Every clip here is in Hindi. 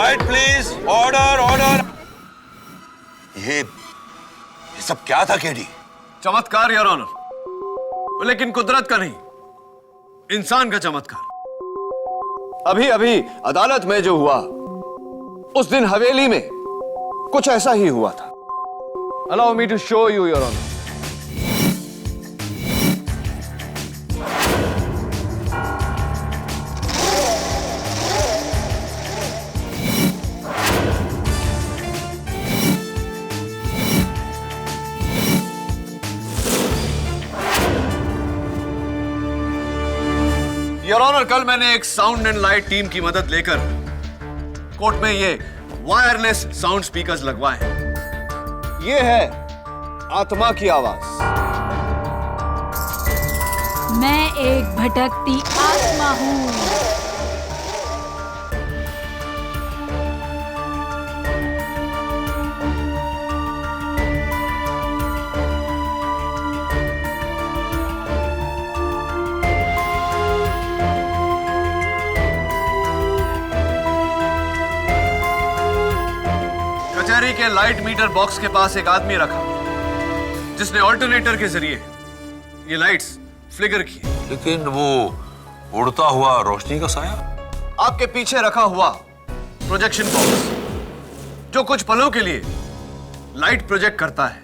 Quite please, order order. ये सब क्या था केडी? चमत्कार योर ऑनर, लेकिन कुदरत का नहीं, इंसान का चमत्कार। अभी अभी अदालत में जो हुआ, उस दिन हवेली में कुछ ऐसा ही हुआ था। Allow me to show you your honour. Your honour, कल मैंने एक साउंड एंड लाइट टीम की मदद लेकर कोर्ट में ये वायरलेस साउंड स्पीकर्स लगवाए। ये है आत्मा की आवाज। मैं एक भटकती आत्मा हूँ। कचहरी के लाइट मीटर बॉक्स के पास एक आदमी रखा जिसने ऑल्टरनेटर के जरिए ये लाइट्स फ्लिकर की। लेकिन वो उड़ता हुआ रोशनी का साया आपके पीछे रखा हुआ प्रोजेक्शन बॉक्स जो कुछ पलों के लिए लाइट प्रोजेक्ट करता है,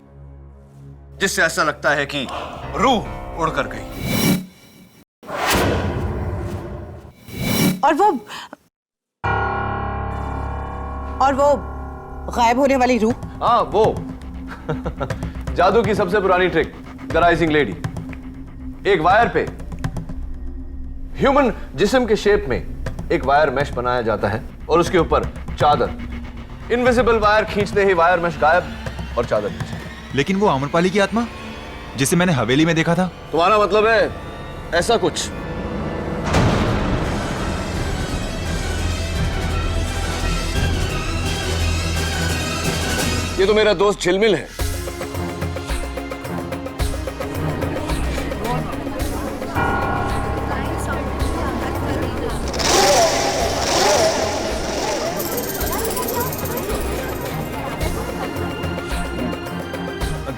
जिससे ऐसा लगता है कि रूह उड़कर गई। और वो गायब होने वाली रूह? हाँ, वो जादू की सबसे पुरानी ट्रिक, द राइजिंग लेडी। एक वायर पे ह्यूमन जिस्म के शेप में एक वायर मैश बनाया जाता है और उसके ऊपर चादर। इनविजिबल वायर खींचते ही वायर मैश गायब और चादर नीचे। लेकिन वो आम्रपाली की आत्मा जिसे मैंने हवेली में देखा था? तुम्हारा मतलब है ऐसा कुछ? ये तो मेरा दोस्त झिलमिल है।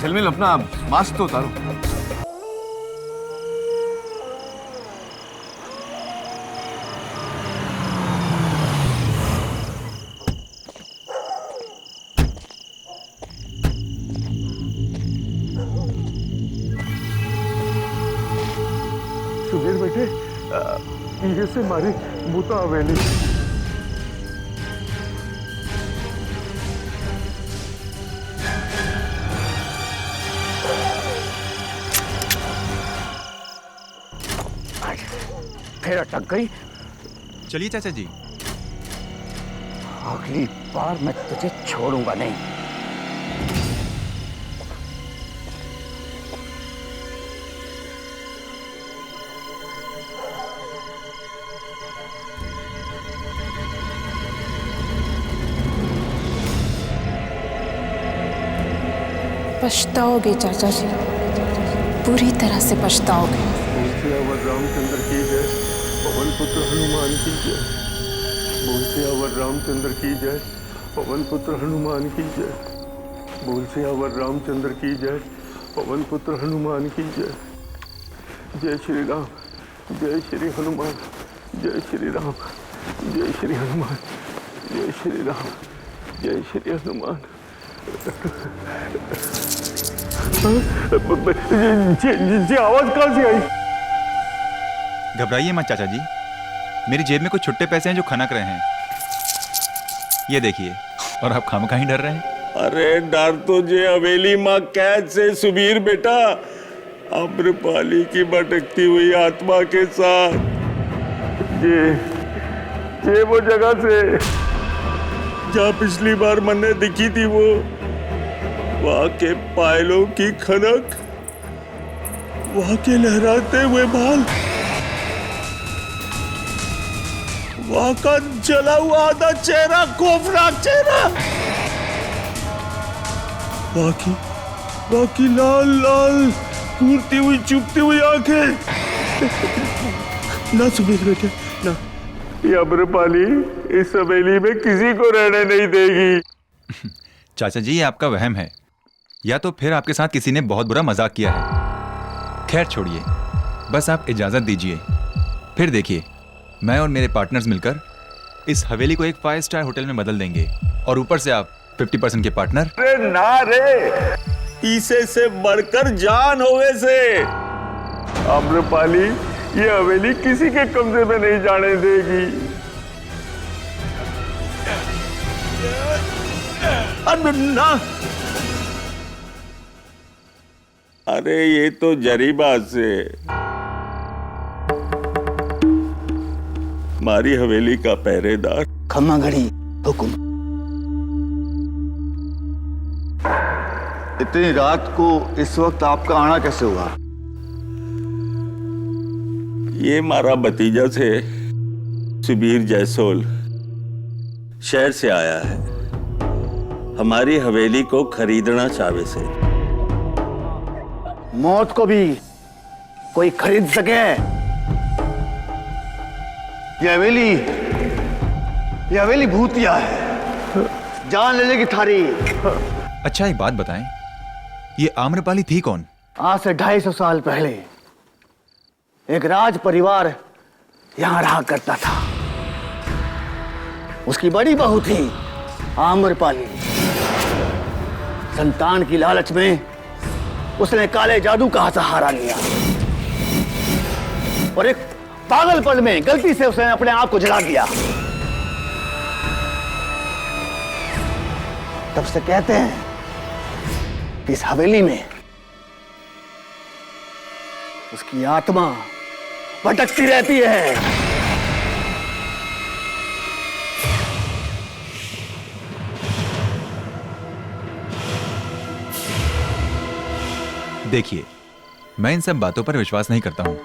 झिलमिल, अपना मास्क तो उतारो। सुबीर बेटे, ये से मारी बूता हवेली। फिर अटक गई। चलिए चाचा जी। अगली बार मैं तुझे छोड़ूंगा नहीं। पछताओगे चाचा जी, पूरी तरह से पछताओगे। बोल रामचंद्र की जय, पवन पुत्र हनुमान की जय। बोल सियावर रामचंद्र की जय, पवन पुत्र हनुमान की जय। बोल सियावर रामचंद्र की जय, पवन पुत्र हनुमान की जय। जय श्री राम, जय श्री हनुमान, जय श्री राम, जय श्री हनुमान, जय श्री राम, जय श्री हनुमान। जी आवाज कहां से आई? घबराइए मत चाचा जी, मेरी जेब में कुछ छुट्टे पैसे हैं जो खनक रहे हैं। ये देखिए। और आप खामखा ही डर रहे हैं? अरे डर तुझे हवेली माँ कैद से सुबीर बेटा, आम्रपाली की भटकती हुई आत्मा के साथ। ये वो जगह से जहाँ पिछली बार मैंने दिखी थी, वो वहां के पायलों की खनक, वहां के लहराते हुए बाल, वहां का जला हुआ आधा चेहरा, खौफनाक चेहरा, बाकी लाल लाल घूरती हुई चुभती हुई आंखें। ना सुबीर बेटे, ना ये अम्रपाली इस हवेली में किसी को रहने नहीं देगी। चाचा जी, ये आपका वहम है, या तो फिर आपके साथ किसी ने बहुत बुरा मजाक किया है। खैर छोड़िए, बस आप इजाजत दीजिए, फिर देखिए मैं और मेरे पार्टनर्स मिलकर इस हवेली को एक 5 स्टार होटल में बदल देंगे, और ऊपर से आप 50% के पार्टनर। अरे ना रे, पीसे से बढ़कर जान होवे से। अम्रपाली ये हवेली किसी के कब्जे में नहीं जाने देगी। ना, अरे ये तो जरी बात से हमारी हवेली का पहरेदार। खम्मा घड़ी हुकुम। इतनी रात को इस वक्त आपका आना कैसे हुआ? ये हमारा भतीजा से सुबीर जयसोल शहर से आया है, हमारी हवेली को खरीदना चाहे से। मौत को भी कोई खरीद सके? ये हवेली भूतिया है, जान ले लेगी थारी। अच्छा एक बात बताएं, ये आम्रपाली थी कौन? आज से 250 साल पहले एक राज परिवार यहां रहा करता था। उसकी बड़ी बहू थी आम्रपाली। संतान की लालच में उसने काले जादू का सहारा लिया और एक पागलपन में गलती से उसने अपने आप को जला दिया। तब से कहते हैं कि इस हवेली में उसकी आत्मा भटकती रहती है। देखिए, मैं इन सब बातों पर विश्वास नहीं करता हूं।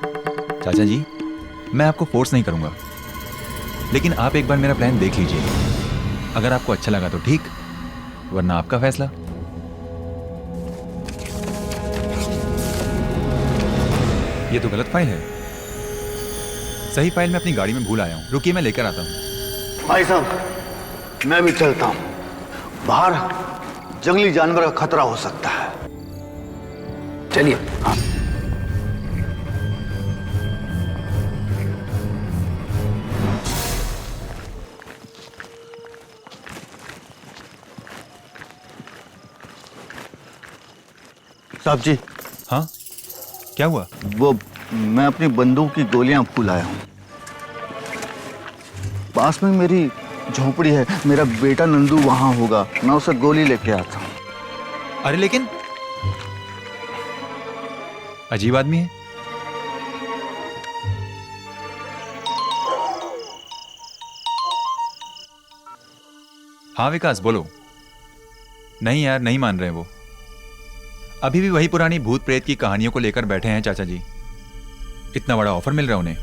चाचा जी, मैं आपको फोर्स नहीं करूंगा, लेकिन आप एक बार मेरा प्लान देख लीजिए। अगर आपको अच्छा लगा तो ठीक, वरना आपका फैसला। ये तो गलत फाइल है। सही फाइल मैं अपनी गाड़ी में भूल आया हूं। रुकिए, मैं लेकर आता हूं। भाई साहब, मैं भी चलता हूं। बाहर जंगली जानवर का खतरा हो सकता है। चलिए। हाँ। साहब जी। हाँ, क्या हुआ? वो मैं अपनी बंदूक की गोलियां भूल आया हूं। पास में मेरी झोपड़ी है, मेरा बेटा नंदू वहां होगा, मैं उसे गोली लेके आता हूं। अरे लेकिन अजीब आदमी है। हाँ विकास, बोलो। नहीं यार, नहीं मान रहे वो। अभी भी वही पुरानी भूत प्रेत की कहानियों को लेकर बैठे हैं चाचा जी। इतना बड़ा ऑफर मिल रहा है उन्हें,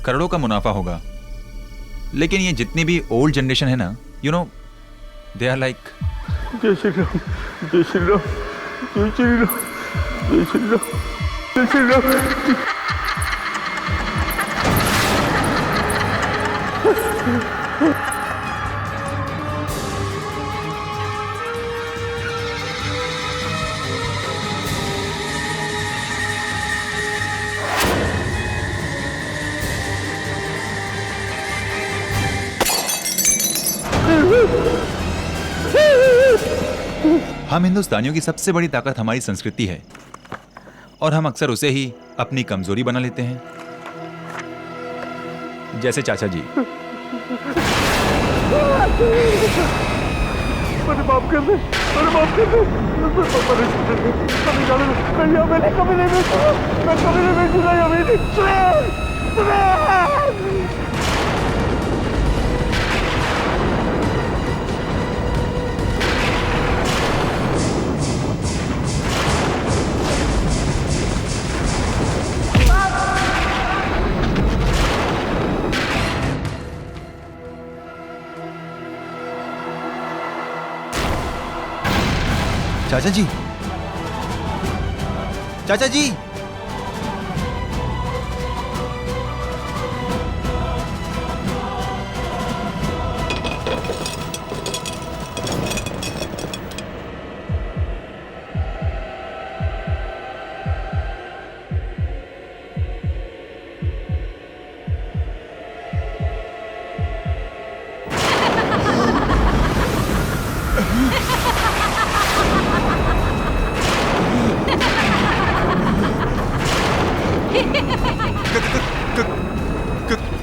करोड़ों का मुनाफा होगा। लेकिन ये जितनी भी ओल्ड जनरेशन है ना, you know, they are like. जय श्री राम, जय श्री राम, जय श्री राम, जय श्री राम, जय श्री राम। हम हिंदुस्तानियों की सबसे बड़ी ताकत हमारी संस्कृति है, और हम अक्सर उसे ही अपनी कमजोरी बना लेते हैं, जैसे चाचा जी। मेरे बाप कर दे, मेरे बाप कर दे, कभी नहीं बेचूंगा, मैं कभी नहीं बेचूंगा ये हवेली। चाचा जी, चाचा जी,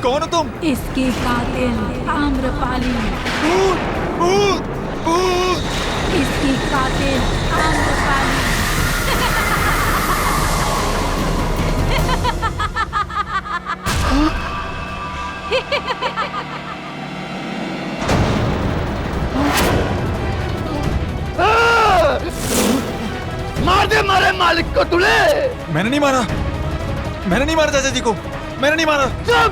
कौन हो तुम? इसके कातिल आम्रपाली। भूत भूत भूत। इसकी कातिल आम्रपाली। मार दे मारे मालिक को तूने। मैंने नहीं मारा, मैंने नहीं मारा चाचा जी को, मैंने नहीं मारा। चुप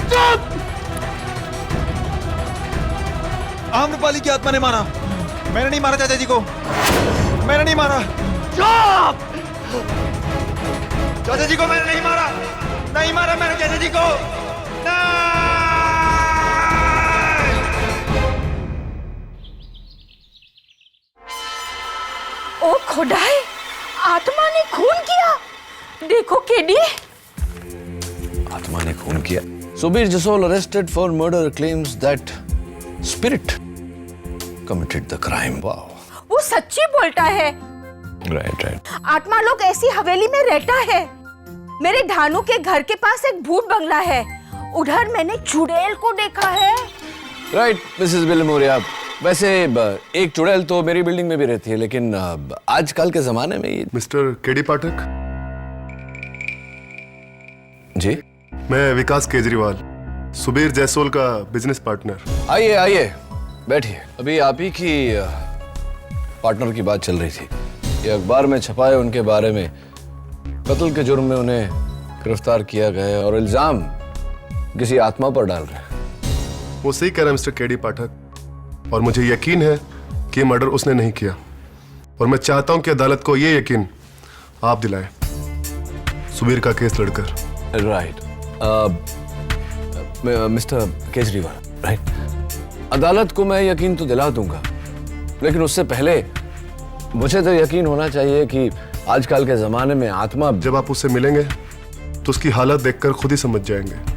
चुप। आम्रपाली की आत्मा ने मारा, मैंने नहीं मारा चाचा जी को, मैंने नहीं मारा। चुप। चाचा जी को मैंने नहीं मारा, नहीं मारा मैंने चाचा जी को। ओ खुदाई, आत्मा ने खून किया। देखो केडी। आत्मा ने खून किया। Subir Jasol arrested for murder claims that spirit committed the crime. Wow, वो सच्ची बोलता है। राइट। आत्मा लोग ऐसी हवेली में रहता है। मेरे धानु के घर के पास एक भूत बंगला है, उधर मैंने चुड़ैल को देखा है। राइट मिसेस बिलमोरिया, वैसे एक चुड़ैल तो मेरी बिल्डिंग में भी रहती है, लेकिन आजकल के जमाने में ये। मिस्टर केडी पाठक, जी मैं विकास केजरीवाल, सुबीर जयसोल का बिजनेस पार्टनर। आइए आइए बैठिए। अभी आप ही की पार्टनर की बात चल रही थी। ये अखबार में छपा है उनके बारे में, कत्ल के जुर्म में उन्हें गिरफ्तार किया गया है और इल्जाम किसी आत्मा पर डाल रहे हैं। वो सही कह रहा है मिस्टर केडी पाठक, और मुझे यकीन है कि मर्डर उसने नहीं किया, और मैं चाहता हूं कि अदालत को ये यकीन आप दिलाएं सुबीर का केस लड़कर। Right mister Kejriwal, right. अदालत को मैं यकीन तो दिला दूंगा, लेकिन उससे पहले मुझे तो यकीन होना चाहिए कि आजकल के जमाने में आत्मा। जब आप उससे मिलेंगे तो उसकी हालत देखकर खुद ही समझ जाएंगे।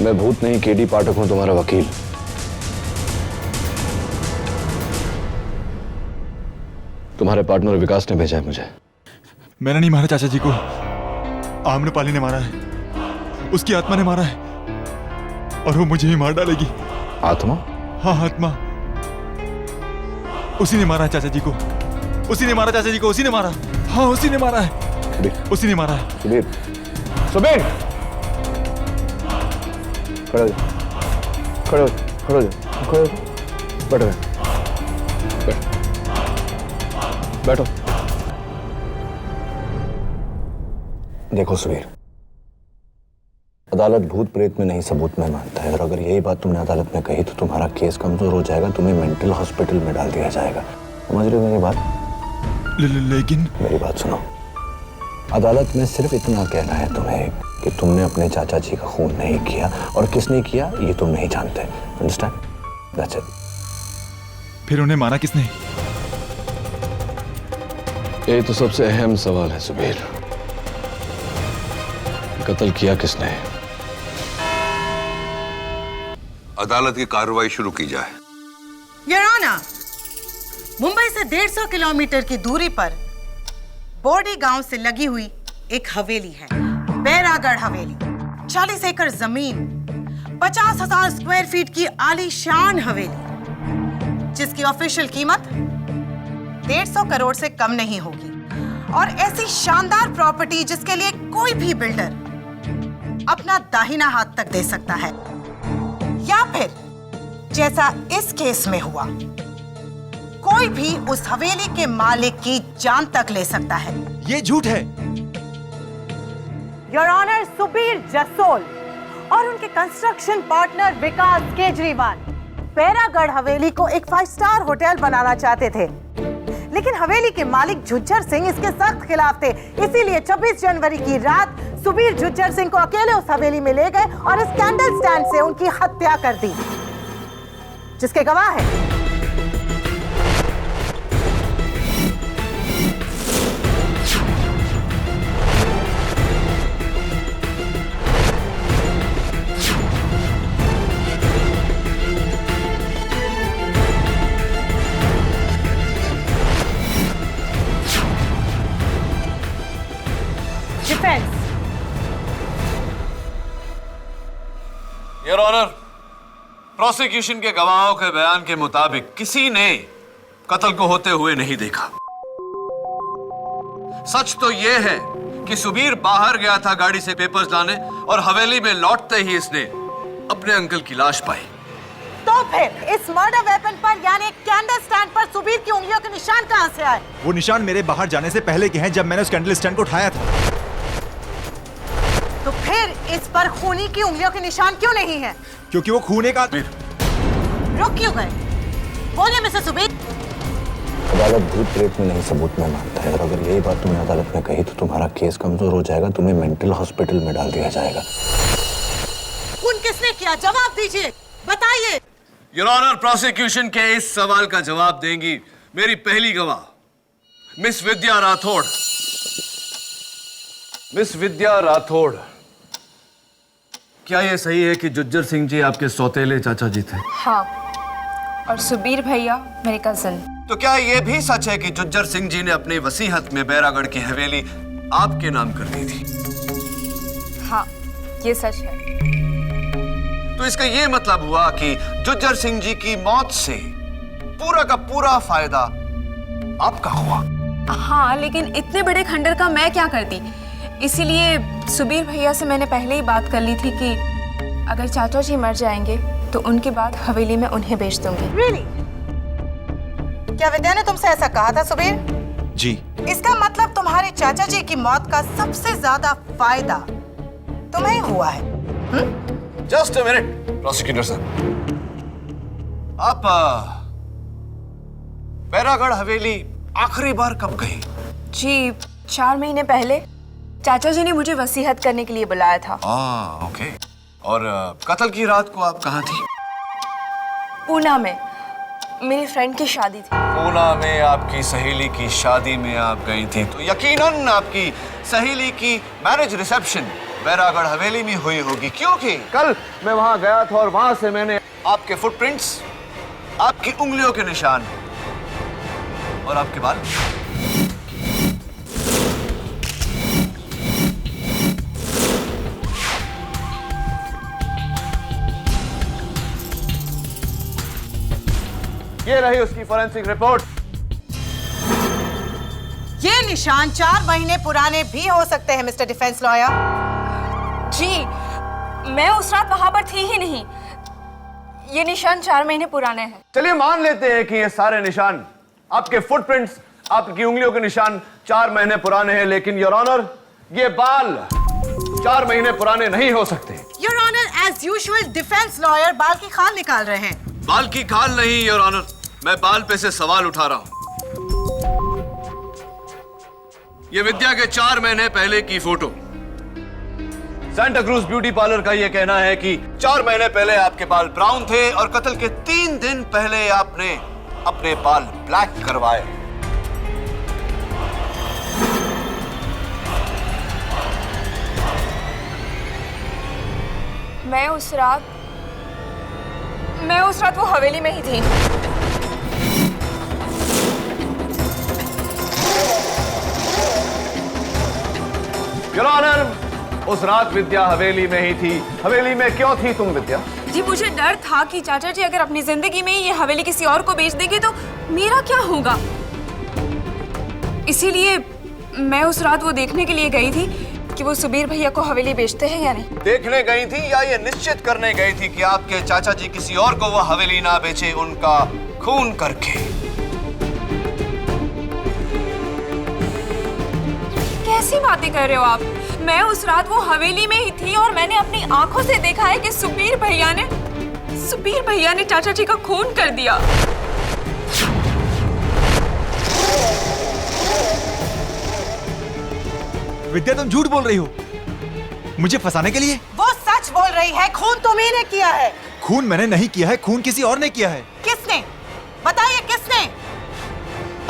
मैं भूत नहीं, केडी पाठक हूं, तुम्हारा वकील। तुम्हारे पार्टनर विकास ने भेजा है मुझे। मैंने नहीं मारा चाचा जी को, आम्रपाली ने मारा है, उसकी आत्मा ने मारा है, और वो मुझे ही मार डालेगी। आत्मा? हाँ आत्मा, उसी ने मारा है चाचा जी को, उसी ने मारा चाचा जी को, उसी ने मारा। हाँ उसी ने मारा है, उसी ने मारा है। सुबीर, सुबीर, खड़े हो जाओ, खड़े हो जाओ, खड़े हो जाओ, खड़े हो जाओ, बैठो बैठो। देखो सुबीर, अदालत भूत प्रेत में नहीं सबूत में मानता है, और अगर यही बात तुमने अदालत में कही तो तुम्हारा केस कमजोर हो जाएगा, तुम्हें मेंटल हॉस्पिटल में डाल दिया जाएगा। समझ रहे हो मेरी बात? लेकिन मेरी बात सुनो, अदालत में सिर्फ इतना कहना है तुम्हें कि तुमने अपने चाचा जी का खून नहीं किया, और किसने किया ये तुम नहीं जानते। अंडरस्टैंड? That's it. फिर उन्हें मारा किसने? ये तो सबसे अहम सवाल है सुबीर, कत्ल किया किसने? अदालत की कार्रवाई शुरू की जाए। योर ऑनर, मुंबई से 150 किलोमीटर की दूरी पर बोर्डी गांव से लगी हुई एक हवेली है, बैरागढ़ हवेली। 40 एकड़ जमीन, 50,000 स्क्वायर फीट की आलीशान हवेली, जिसकी ऑफिशियल कीमत 150 करोड़ से कम नहीं होगी, और ऐसी शानदार प्रॉपर्टी जिसके लिए कोई भी बिल्डर अपना दाहिना हाथ तक दे सकता है, या फिर जैसा इस केस में हुआ, कोई भी उस हवेली के मालिक की जान तक ले सकता है। ये झूठ है। योर ऑनर, सुबीर जसोल और उनके कंस्ट्रक्शन पार्टनर विकास केजरीवाल बैरागढ़ हवेली को एक 5 स्टार होटल बनाना चाहते थे, लेकिन हवेली के मालिक झुज्जर सिंह इसके सख्त खिलाफ थे। इसीलिए 26 जनवरी की रात सुबीर झज्जर सिंह को अकेले उस हवेली में ले गए और इस कैंडल स्टैंड से उनकी हत्या कर दी, जिसके गवाह हैं डिफेंस। योर ऑनर, प्रोसिक्यूशन के गवाहों के बयान के मुताबिक किसी ने कत्ल को होते हुए नहीं देखा। सच तो यह है कि सुबीर बाहर गया था गाड़ी से पेपर्स लाने और हवेली में लौटते ही इसने अपने अंकल की लाश पाई। तो फिर इस मर्डर वेपन पर यानी कैंडल स्टैंड पर सुबीर की उंगलियों के निशान कहां से आए? वो निशान मेरे बाहर जाने से पहले के हैं, जब मैंने उस कैंडल स्टैंड को उठाया था। तो फिर इस पर खूनी की उंगलियों के निशान क्यों नहीं है? क्योंकि वो खूने का। रुक क्यों गए? बोलिए मिस्टर सुबीर। अदालत भूत प्रेत में नहीं, सबूत में मानता है, और अगर यही बात तुमने अदालत में कही तो तुम्हारा केस कमजोर हो जाएगा, तुम्हें मेंटल हॉस्पिटल में डाल दिया जाएगा। खून किसने किया? जवाब दीजिए, बताइए। योर ऑनर, प्रोसिक्यूशन के इस सवाल का जवाब देंगी मेरी पहली गवाह मिस विद्या राठौड़। मिस विद्या राठौड़, क्या यह सही है कि जुज्जर सिंह जी आपके सौतेले चाचा जी थे? हाँ, और सुबीर भैया मेरे कजन। तो क्या यह भी सच है कि जुज्जर सिंह जी ने अपनी वसीयत में बैरागढ़ की हवेली आपके नाम कर दी थी? हाँ, ये सच है। तो इसका यह मतलब हुआ कि जुज्जर सिंह जी की मौत से पूरा का पूरा फायदा आपका हुआ? हाँ, लेकिन इतने बड़े खंडर का मैं क्या करती, इसीलिए सुबीर भैया से मैंने पहले ही बात कर ली थी कि अगर चाचा जी मर जाएंगे तो उनके बाद हवेली में उन्हें बेच दूंगी। Really? क्या विद्या ने तुमसे ऐसा कहा था सुबीर? जी। इसका मतलब तुम्हारे चाचा जी की मौत का सबसे ज्यादा फायदा तुम्हें हुआ है। Just a minute prosecutor sir, आप बैरागढ़ हवेली आखिरी बार कब गए? जी, 4 महीने पहले चाचा जी ने मुझे वसीयत करने के लिए बुलाया था। ओके। और कत्ल की रात को आप कहाँ थी? पूना में मेरी फ्रेंड की शादी थी। पूना में आपकी सहेली की शादी में आप गई थी, तो यकीनन आपकी सहेली की मैरिज रिसेप्शन बैरागढ़ हवेली में हुई होगी, क्योंकि कल मैं वहां गया था और वहां से मैंने आपके फुटप्रिंट्स, आपकी उंगलियों के निशान और आपके बाल। ये रही उसकी फोरेंसिक रिपोर्ट। ये निशान 4 महीने पुराने भी हो सकते हैं मिस्टर डिफेंस लॉयर। जी, मैं उस रात वहां पर थी ही नहीं। ये निशान 4 महीने पुराने हैं। चलिए मान लेते हैं कि ये सारे निशान, आपके फुटप्रिंट्स, आपकी उंगलियों के निशान 4 महीने पुराने हैं, लेकिन योर ऑनर, ये बाल 4 महीने पुराने नहीं हो सकते। Your honour, as usual defence lawyer बाल की खाल निकाल रहे हैं। बाल की खाल नहीं योर ऑनर, मैं बाल पे से सवाल उठा रहा हूं। ये विद्या के 4 महीने पहले की photo. Santa cruise beauty parlour का यह कहना है कि 4 महीने पहले आपके बाल ब्राउन थे और कत्ल के 3 दिन पहले आपने अपने बाल ब्लैक करवाए। मैं उस रात वो हवेली में ही थी। योर ऑनर, उस रात विद्या हवेली में ही थी। हवेली में क्यों थी तुम विद्या? जी, मुझे डर था कि चाचा जी अगर अपनी जिंदगी में ये हवेली किसी और को बेच देंगे तो मेरा क्या होगा, इसीलिए मैं उस रात वो देखने के लिए गई थी कि वो सुबीर भैया को हवेली बेचते हैं या नहीं। देखने गई थी या ये निश्चित करने गई थी कि आपके चाचा जी किसी और को वो हवेली ना बेचे, उनका खून करके? कैसी बातें कर रहे हो आप? मैं उस रात वो हवेली में ही थी और मैंने अपनी आंखों से देखा है कि सुबीर भैया ने चाचा जी का खून कर दिया। विद्या, तुम झूठ बोल रही हो। मुझे फंसाने के लिए? वो सच बोल रही है, खून तुम्ही ने किया है। खून मैंने नहीं किया है, खून किसी और ने किया है। किसने? बताइए किसने?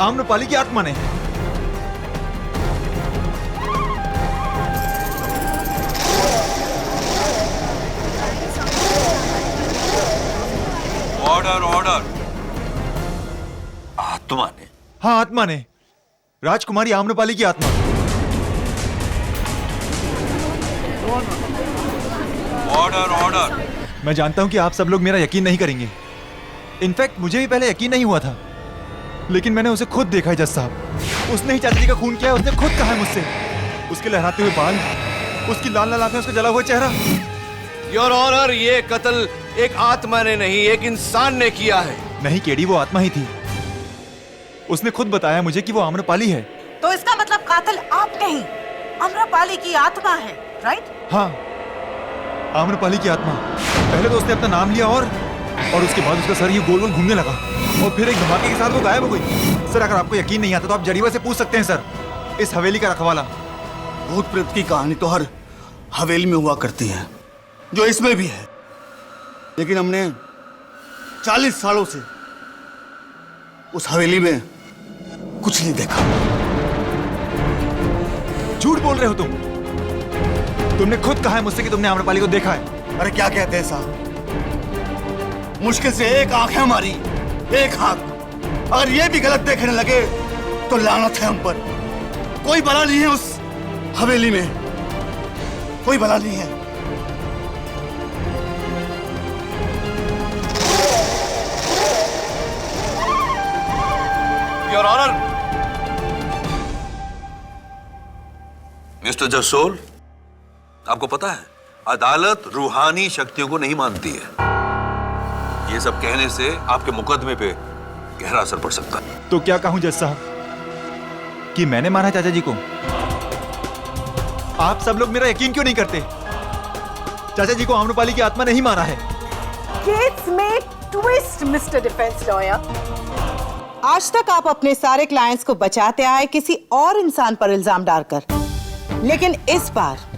आम्रपाली की आत्मा ने। Order order. आत्मा ने? हाँ, आत्मा ने, राजकुमारी आम्रपाली की आत्मा। Order order. मैं जानता हूं कि आप सब लोग मेरा यकीन नहीं करेंगे। इनफैक्ट मुझे भी पहले यकीन नहीं हुआ था, लेकिन मैंने उसे खुद देखा है जज साहब। उसने ही चाचा जी का खून किया है, उसने खुद कहा है मुझसे। उसके लहराते हुए बाल, उसकी लाल लाल आंखें, उसका जला हुआ चेहरा। योर ऑनर, ये कत्ल एक आत्मा ने नहीं, एक इंसान ने किया है। नहीं केडी, वो आत्मा ही थी। उसने खुद बताया मुझे कि वो आम्रपाली है। तो इसका मतलब कातिल आप नहीं, आम्रपाली की आत्मा है, राइट? हाँ, आम्रपाली की आत्मा। पहले तो उसने अपना नाम लिया और उसके बाद उसका सर ये गोल गोल घूमने लगा और फिर एक धमाके के साथ वो गायब हो गई। सर, अगर आपको यकीन नहीं आता तो आप जरीवा से पूछ सकते हैं सर, इस हवेली का रखवाला। भूत प्रेत की कहानी तो हर हवेली में हुआ करती है, जो इसमें भी है। लेकिन हमने 40 सालों से उस हवेली में कुछ नहीं देखा। झूठ बोल रहे हो तुम। तुमने खुद कहा है मुझसे कि तुमने आम्रपाली को देखा है। अरे क्या कहते हैं साहब, मुश्किल से एक आंख है हमारी, एक आंख। अगर ये भी गलत देखने लगे तो लानत है हम पर। कोई भला नहीं है उस हवेली में, कोई भला नहीं है। Your honour. मिस्टर जसोल, आपको पता है अदालत रूहानी शक्तियों को नहीं मानती है। ये सब कहने से आपके मुकदमे पे गहरा असर पड़ सकता है। तो क्या कहूं जज साहब कि मैंने मारा चाचा जी को? आप सब लोग मेरा यकीन क्यों नहीं करते? चाचा जी को आम्रपाली की आत्मा नहीं मारा है। केस में ट्विस्ट मिस्टर डिफेंस लॉयर। आज तक आप अपने सारे क्लाइंट्स को बचाते आए किसी और इंसान पर इल्जाम डालकर, लेकिन इस बार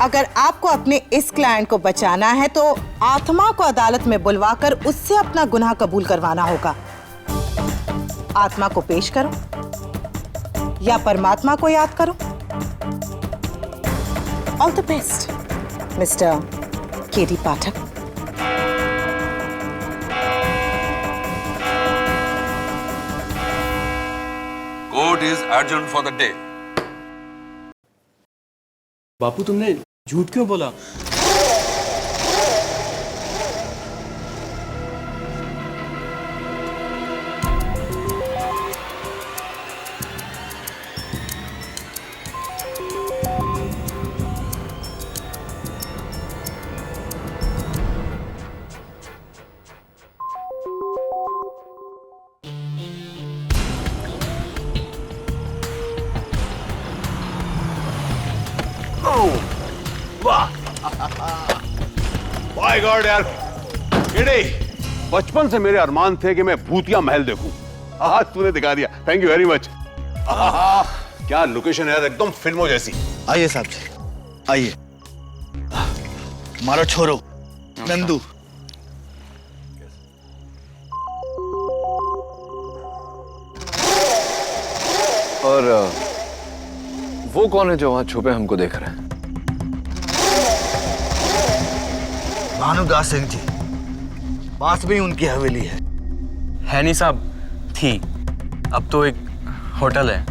अगर आपको अपने इस क्लाइंट को बचाना है तो आत्मा को अदालत में बुलवाकर उससे अपना गुनाह कबूल करवाना होगा। आत्मा को पेश करो या परमात्मा को याद करो। All the best mister KD Pathak. Court is adjourned for the day. बापू, तुमने झूठ क्यों बोला? माय गॉड यार, बचपन से मेरे अरमान थे कि मैं भूतिया महल देखूं। आज तूने दिखा दिया, थैंक यू वेरी मच। क्या लोकेशन है यार, एकदम फिल्मों जैसी। आइए साहब जी, आइए। हमारा छोरो नंदू। और वो कौन है जो वहां छुपे हमको देख रहे हैं? भानुदास सिंह जी, पास में ही उनकी हवेली है। नहीं साहब, थी, अब तो एक होटल है।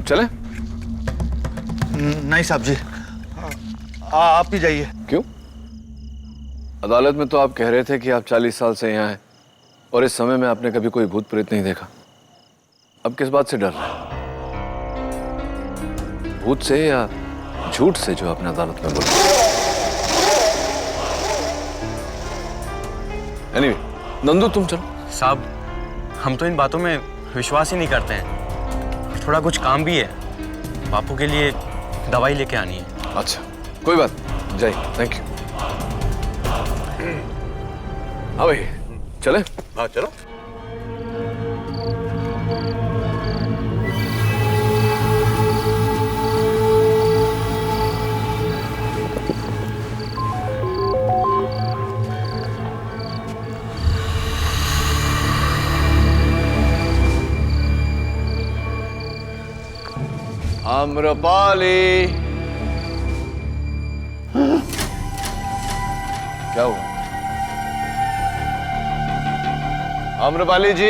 चले? नहीं साहब जी, आप ही जाइए। क्यों? अदालत में तो आप कह रहे थे कि आप 40 साल से यहाँ हैं और इस समय में आपने कभी कोई भूत प्रेत नहीं देखा। अब किस बात से डर रहे हैं? भूत से या झूठ से जो आपने अदालत में बोला? Anyway, नंदू तुम चलो। साहब, हम तो इन बातों में विश्वास ही नहीं करते हैं। थोड़ा कुछ काम भी है, बापू के लिए दवाई लेके आनी है। अच्छा, कोई बात नहीं, जय, थैंक यू। हाँ भाई, चले? हाँ चलो। आम्रपाली। क्या हुआ? आम्रपाली जी,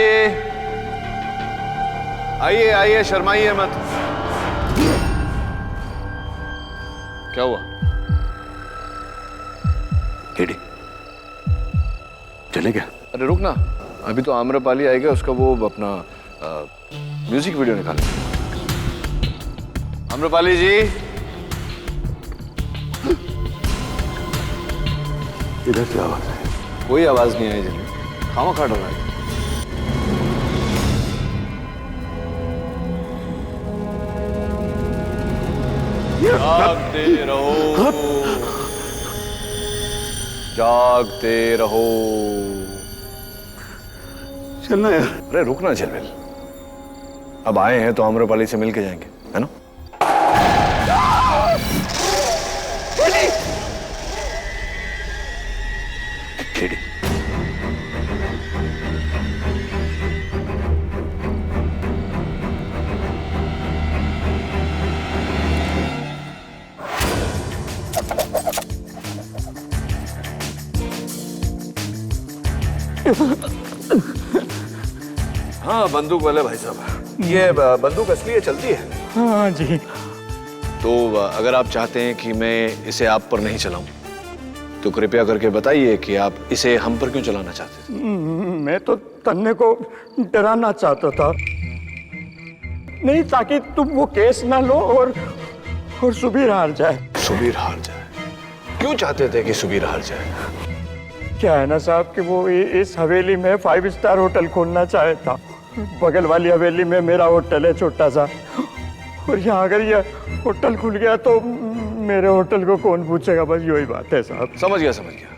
आइए आइए, शर्माइए मत। क्या हुआ? लेडी चले क्या? अरे रुक ना, अभी तो आम्रपाली आएगा, उसका वो अपना म्यूजिक वीडियो निकाले। आम्रपाली जी, इधर से आवाज है? कोई आवाज नहीं आई जिन्हें, खामखा डर रहा है। जागते रहो, जागते रहो। चलना यार। अरे रुकना झलमिल, अब आए हैं तो आम्रपाली से मिल के जाएंगे, है ना? लेडी हाँ, बंदूक वाले भाई साहब, ये बंदूक असली है, चलती है? हाँ जी। तो अगर आप चाहते हैं कि मैं इसे आप पर नहीं चलाऊं, तो कृपया करके बताइए कि आप इसे हम पर क्यों चलाना चाहते थे? मैं तो तन्ने को डराना चाहता था, नहीं ताकि तुम वो केस ना लो और सुबीर हार जाए। सुबीर हार जाए? क्यों चाहते थे कि सुबीर हार जाए? क्या है ना साहब कि वो इस हवेली में 5 स्टार होटल खोलना चाहता। बगल वाली हवेली में मेरा होटल है छोटा सा, और यहाँ अगर ये होटल खुल गया तो मेरे होटल को कौन पूछेगा, बस यही बात है साहब। समझ गया समझ गया,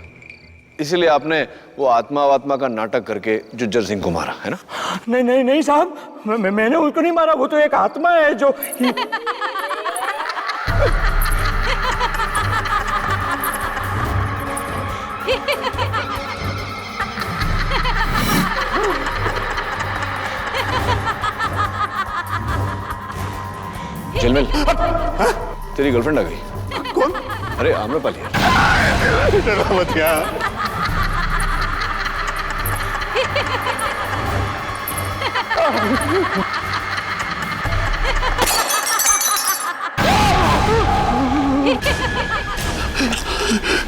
इसीलिए आपने वो आत्मा का नाटक करके जुज्जर सिंह को मारा, है ना? नहीं नहीं नहीं साहब, मैंने उसको नहीं मारा, वो तो एक आत्मा है जो झलमिल, तेरी गर्लफ्रेंड आ गई। कौन? अरे आम्रपाली। मत यार।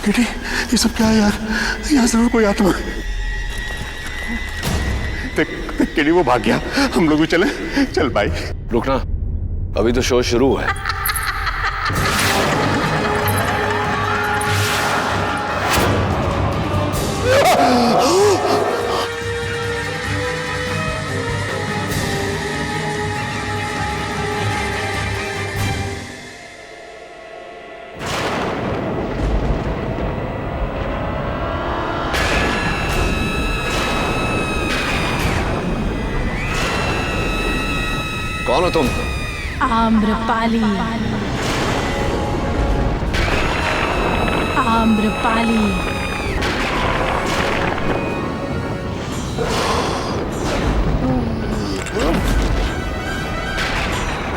किटी, ये सब क्या है यार? यहाँ जरूर कोई आत्मा है। देख किटी, वो भाग गया, हम लोग भी चले। चल भाई। रुकना, अभी तो शो शुरू है। कौन हो तुम? आम्रपाली, आम्रपाली।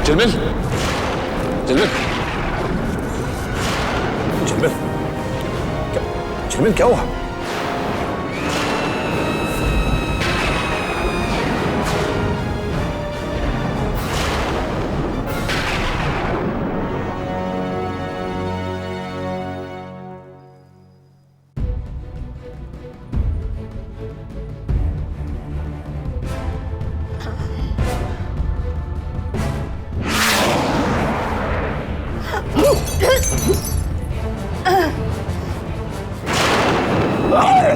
झलमिल, झलमिल, झलमिल, झलमिल क्या हुआ?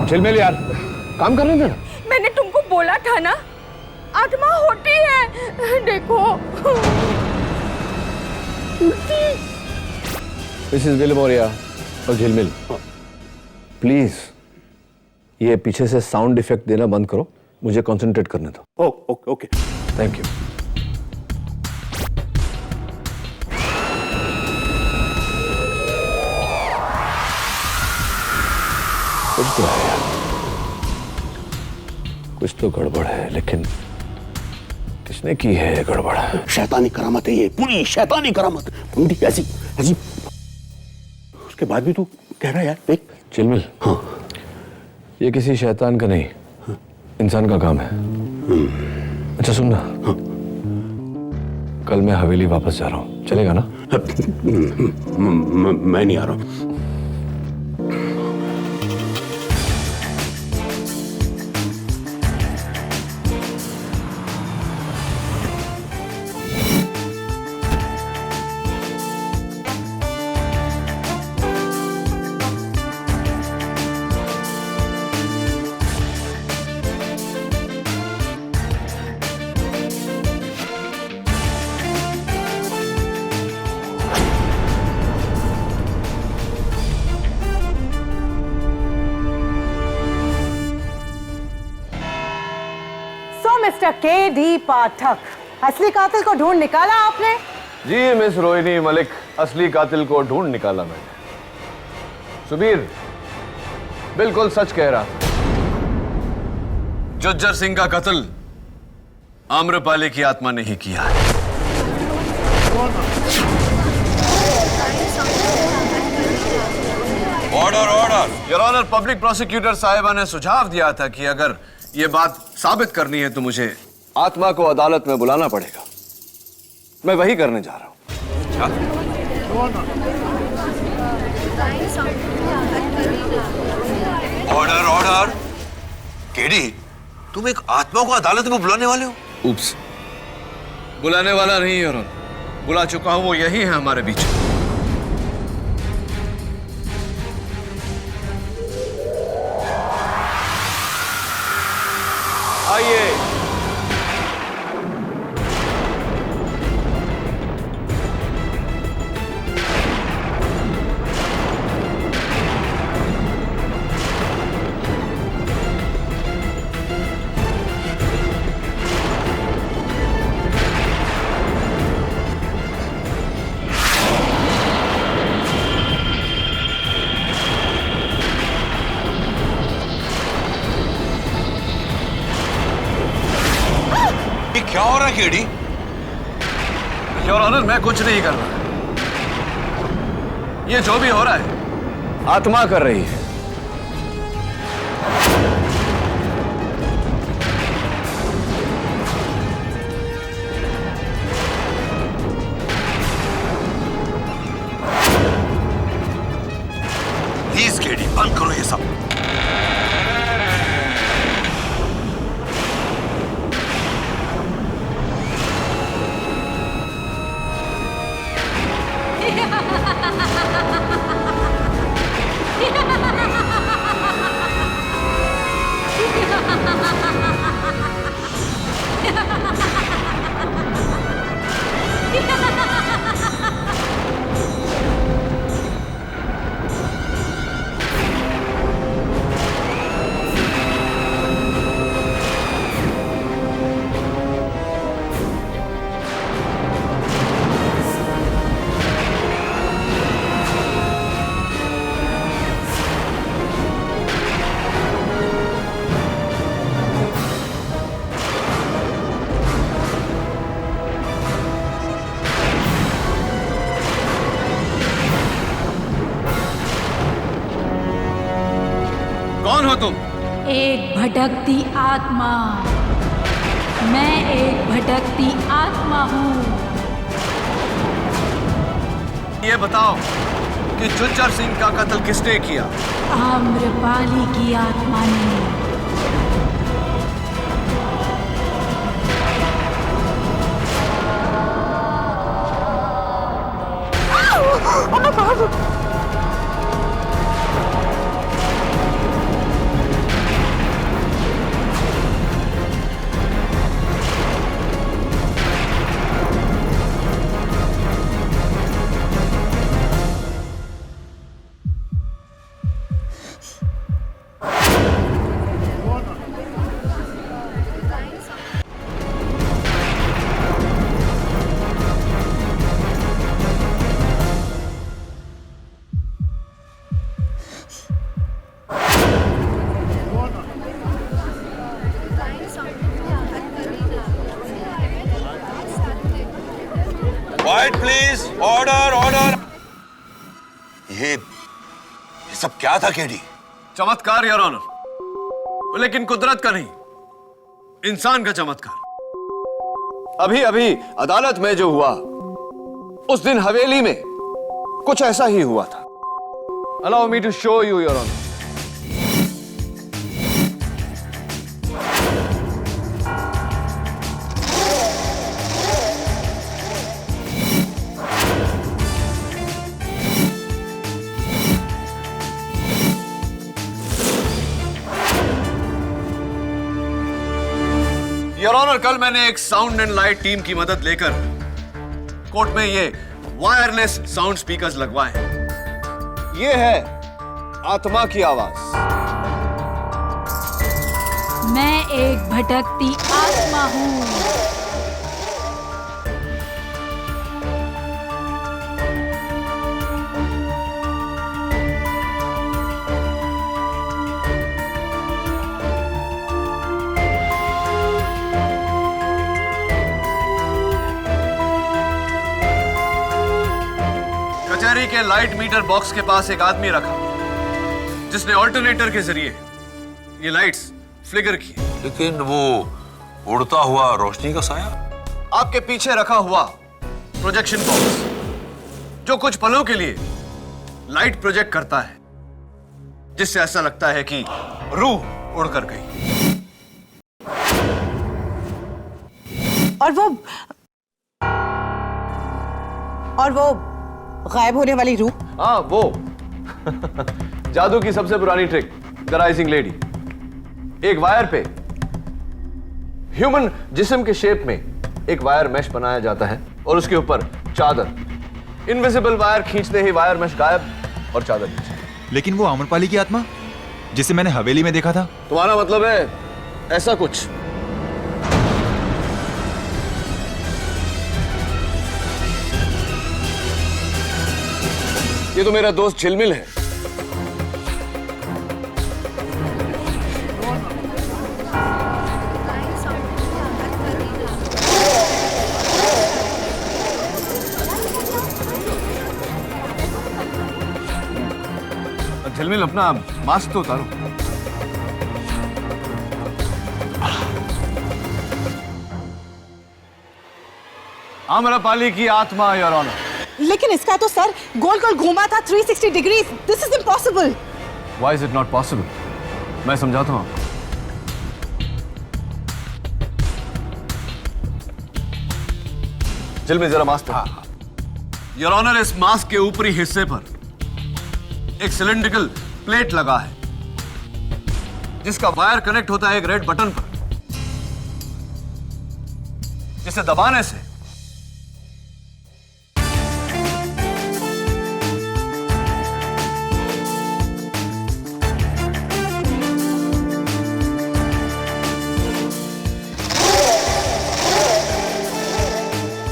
झलमिल यार, काम कर रहे थे ना? मैंने तुमको बोला था ना, आत्मा होती है, देखो। मिसेस विलमोरिया और झलमिल, प्लीज ये पीछे से साउंड इफेक्ट देना बंद करो, मुझे कंसंट्रेट करने दो। Okay okay, thank you. कुछ तो है यार, कुछ तो गड़बड़ है, लेकिन किसने की है ये गड़बड़? शैतानी करामत है ये, पूरी शैतानी करामत। मुंडी ऐसी ऐसी। उसके बाद भी तू कह रहा है यार, देख। चिलमिल, हाँ, ये किसी शैतान का नहीं, इंसान का काम है। अच्छा सुनना, हाँ। कल मैं हवेली वापस जा रहा हूँ, चलेगा ना? मैं नहीं आ रहा हूँ। Mister KD. पाठक, असली कातिल को ढूंढ निकाला आपने? जी मिस रोहिणी मलिक, असली कातिल को ढूंढ निकाला मैंने। सुबीर बिल्कुल सच कह रहा। जुज्जर सिंह का कत्ल आम्रपाली की आत्मा ने ही किया है। Order order. Your honour, public prosecutor साहिबा ने सुझाव दिया था कि अगर ये बात साबित करनी है तो मुझे आत्मा को अदालत में बुलाना पड़ेगा। मैं वही करने जा रहा हूं। Order order. केडी, तुम एक आत्मा को अदालत में बुलाने वाले हो? उप्स, बुलाने वाला नहीं योर ऑनर, बुला चुका हूं। वो यही है हमारे बीच। आइए। क्या हो रहा है केडी? योर ऑनर, मैं कुछ नहीं कर रहा। ये जो भी हो रहा है आत्मा कर रही है। प्लीज केडी, बंद करो ये सब। कौन हो तुम? एक भटकती आत्मा। मैं एक भटकती आत्मा हूँ। ये बताओ कि जुज्जर सिंह का कत्ल किसने किया? आम्रपाली की आत्मा ने। सब क्या था केडी? चमत्कार योर ऑनर, लेकिन कुदरत का नहीं, इंसान का चमत्कार। अभी अभी अदालत में जो हुआ, उस दिन हवेली में कुछ ऐसा ही हुआ था। Allow me to show you your honour. Your honour, कल मैंने एक साउंड एंड लाइट टीम की मदद लेकर कोर्ट में ये वायरलेस साउंड स्पीकर्स लगवाए हैं। ये है आत्मा की आवाज। मैं एक भटकती आत्मा हूँ। कचहरी के लाइट मीटर बॉक्स के पास एक आदमी रखा जिसने ऑल्टरनेटर के जरिए ये लाइट्स फ्लिकर की। लेकिन वो उड़ता हुआ रोशनी का साया? आपके पीछे रखा हुआ प्रोजेक्शन बॉक्स जो कुछ पलों के लिए लाइट प्रोजेक्ट करता है, जिससे ऐसा लगता है कि रूह उड़कर गई। और वो गायब होने वाली रूह? हाँ, वो जादू की सबसे पुरानी ट्रिक, द राइजिंग लेडी। एक वायर पे ह्यूमन जिस्म के शेप में एक वायर मैश बनाया जाता है और उसके ऊपर चादर। इनविजिबल वायर खींचते ही वायर मैश गायब और चादर नीचे। लेकिन वो आम्रपाली की आत्मा जिसे मैंने हवेली में देखा था? तुम्हारा मतलब है ऐसा कुछ? ये तो मेरा दोस्त झिलमिल है। झिलमिल, अपना मास्क तो उतारो। आम्रपाली की आत्मा योर ऑनर। लेकिन इसका तो सर गोल गोल घूमा था 360 degree. This is impossible. Why is it not possible? मैं समझाता हूं। में जरा मास्क पहन। योर ऑनर, इस मास्क के ऊपरी हिस्से पर एक सिलिंड्रिकल प्लेट लगा है जिसका वायर कनेक्ट होता है एक रेड बटन पर, जिसे दबाने से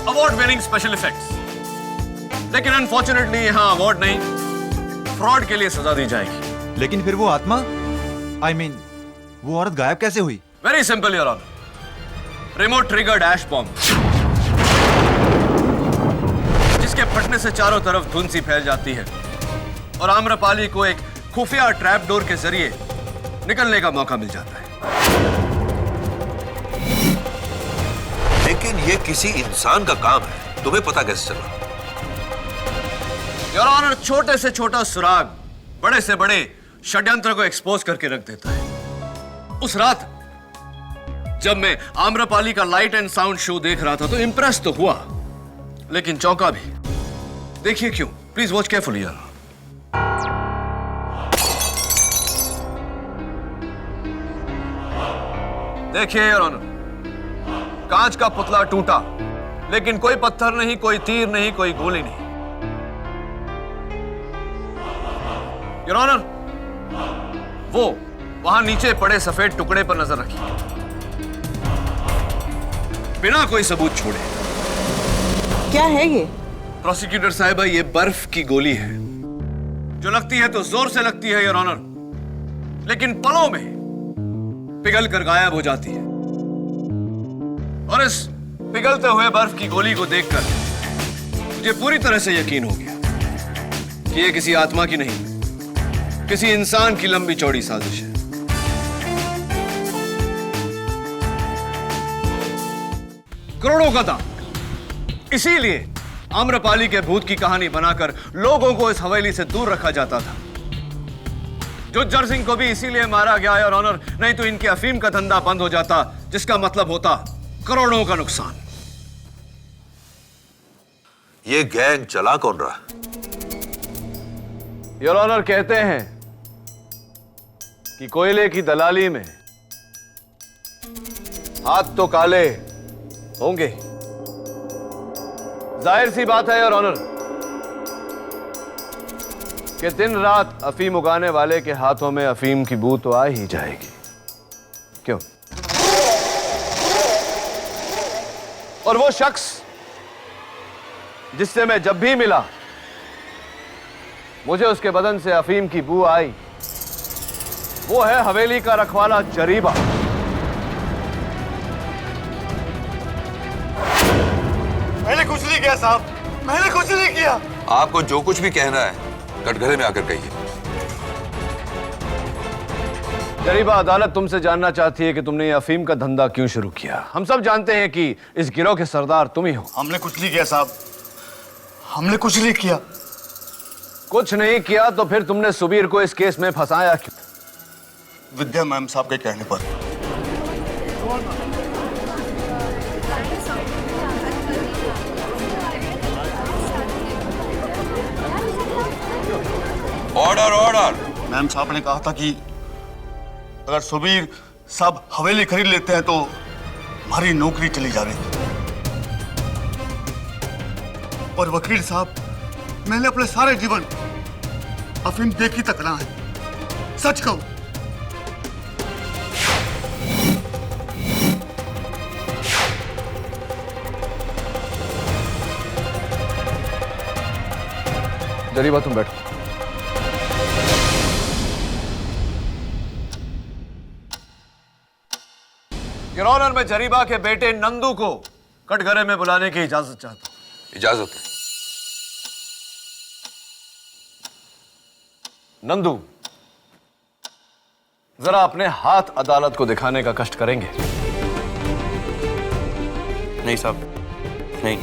अवार्ड विनिंग स्पेशल इफेक्ट्स। लेकिन अनफॉर्चुनेटली यहां अवार्ड नहीं, फ्रॉड के लिए सजा दी जाएगी। लेकिन फिर वो आत्मा, I mean, वो औरत गायब कैसे हुई? Very simple your honour. Remote trigger dash bomb, जिसके फटने से चारों तरफ धुंध सी फैल जाती है और आम्रपाली को एक खुफिया ट्रैप डोर के जरिए निकलने का मौका मिल जाता है। लेकिन ये किसी इंसान का काम है, तुम्हें पता कैसे चला? योर ऑनर, छोटे से छोटा सुराग बड़े से बड़े षड्यंत्र को एक्सपोज करके रख देता है। उस रात जब मैं आम्रपाली का लाइट एंड साउंड शो देख रहा था तो इंप्रेस तो हुआ, लेकिन चौंका भी। देखिए क्यों, प्लीज वॉच केयरफुली यार। देखिए योर ऑनर, कांच का पुतला टूटा, लेकिन कोई पत्थर नहीं, कोई तीर नहीं, कोई गोली नहीं। योर ऑनर, वो वहां नीचे पड़े सफेद टुकड़े पर नजर रखिए, बिना कोई सबूत छोड़े। क्या है ये? प्रोसिक्यूटर साहिबा, ये बर्फ की गोली है जो लगती है तो जोर से लगती है योर ऑनर, लेकिन पलों में पिघल कर गायब हो जाती है। और इस पिघलते हुए बर्फ की गोली को देखकर मुझे पूरी तरह से यकीन हो गया कि ये किसी आत्मा की नहीं किसी इंसान की लंबी चौड़ी साजिश है। करोड़ों का दाम। इसीलिए आम्रपाली के भूत की कहानी बनाकर लोगों को इस हवेली से दूर रखा जाता था। जुज्जर सिंह को भी इसीलिए मारा गया है, और ऑनर, नहीं तो इनके अफीम का धंधा बंद हो जाता, जिसका मतलब होता करोड़ों का नुकसान। ये गैंग चला कौन रहा? योर ऑनर, कहते हैं कि कोयले की दलाली में हाथ तो काले होंगे। जाहिर सी बात है योर ऑनर कि दिन रात अफीम उगाने वाले के हाथों में अफीम की बू तो आ ही जाएगी। क्यों? और वो शख्स जिससे मैं जब भी मिला मुझे उसके बदन से अफीम की बू आई, वो है हवेली का रखवाला जरीबा। मैंने कुछ नहीं किया साहब, मैंने कुछ नहीं किया। आपको जो कुछ भी कहना है कटघरे में आकर कहिए। जरीबा, अदालत तुमसे जानना चाहती है कि तुमने ये अफीम का धंधा क्यों शुरू किया। हम सब जानते हैं कि इस गिरोह के सरदार तुम ही हो। हमने कुछ नहीं किया साहब, हमने कुछ नहीं किया। कुछ नहीं किया तो फिर तुमने सुबीर को इस केस में फंसाया क्यों? विद्या मैम साहब के कहने पर। Order order. मैम साहब ने कहा था कि अगर सुबीर साहब हवेली खरीद लेते हैं तो हमारी नौकरी चली जाएगी। और वकील साहब, मैंने अपने सारे जीवन अफीम देखी तक ना है, सच कहूं। जरीबा, तुम बैठो। योर ऑनर, मैं जरीबा के बेटे नंदू को कटघरे में बुलाने की इजाजत चाहता हूं। इजाजत। नंदू, जरा अपने हाथ अदालत को दिखाने का कष्ट करेंगे? नहीं साहब, नहीं।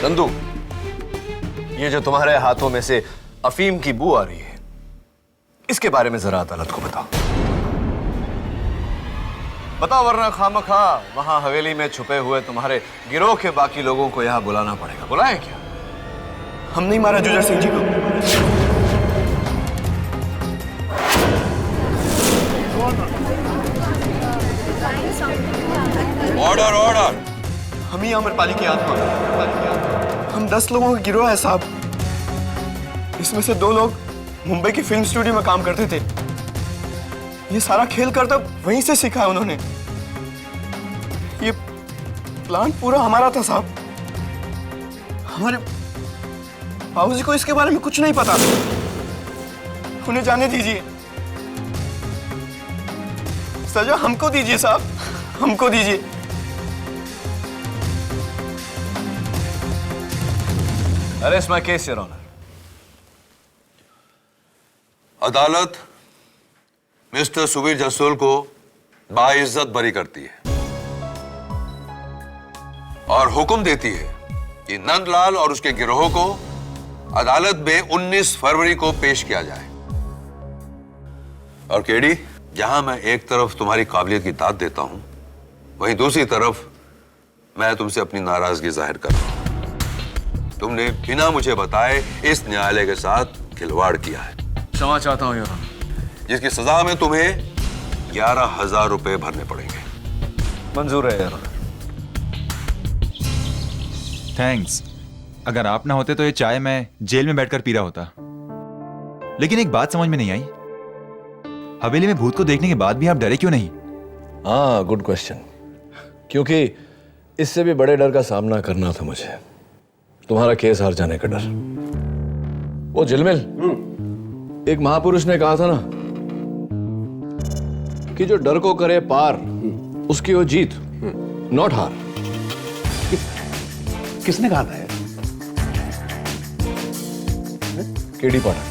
नंदू, ये जो तुम्हारे हाथों में से अफीम की बू आ रही है, इसके बारे में जरा अदालत को बताओ। बताओ, वरना खामखा वहां हवेली में छुपे हुए तुम्हारे गिरोह के बाकी लोगों को यहां बुलाना पड़ेगा। बुलाएं क्या? हम नहीं मारा जुजर सिंह जी को। Order order. हम ही आम्रपाली की आत्मा। हम 10 लोगों का गिरोह है साहब। इसमें से 2 लोग मुंबई की फिल्म स्टूडियो में काम करते थे। ये सारा खेल करता वहीं से सीखा है उन्होंने। ये प्लान पूरा हमारा था साहब। हमारे बाबूजी को इसके बारे में कुछ नहीं पता। उन्हें जाने दीजिए। सजा हमको दीजिए साहब, हमको दीजिए। Arrest my case, Your Honor. अदालत मिस्टर सुबीर जसोल को बाइज्जत बरी करती है और हुक्म देती है कि नंदलाल और उसके गिरोह को अदालत में 19 फरवरी को पेश किया जाए। और केडी, जहां मैं एक तरफ तुम्हारी काबिलियत की दाद देता हूं, वहीं दूसरी तरफ मैं तुमसे अपनी नाराजगी जाहिर कर रहा हूं। तुमने बिना मुझे बताए इस न्यायालय के साथ खिलवाड़ किया है। क्षमा चाहता हूं योर ऑनर। जिसकी सजा में तुम्हें 11,000 रुपए भरने पड़ेंगे। मंजूर है योर ऑनर। थैंक्स। अगर आप ना होते तो ये चाय मैं जेल में बैठकर पी रहा होता। लेकिन एक बात समझ में नहीं आई, हवेली में भूत को देखने के बाद भी आप डरे क्यों नहीं? हाँ, गुड क्वेश्चन। क्योंकि इससे भी बड़े डर का सामना करना था मुझे, तुम्हारा केस हार जाने का डर। वो झिलमिल, एक महापुरुष ने कहा था ना कि जो डर को करे पार उसकी हो जीत, नॉट हार। किसने कहा था? केडी पाठक।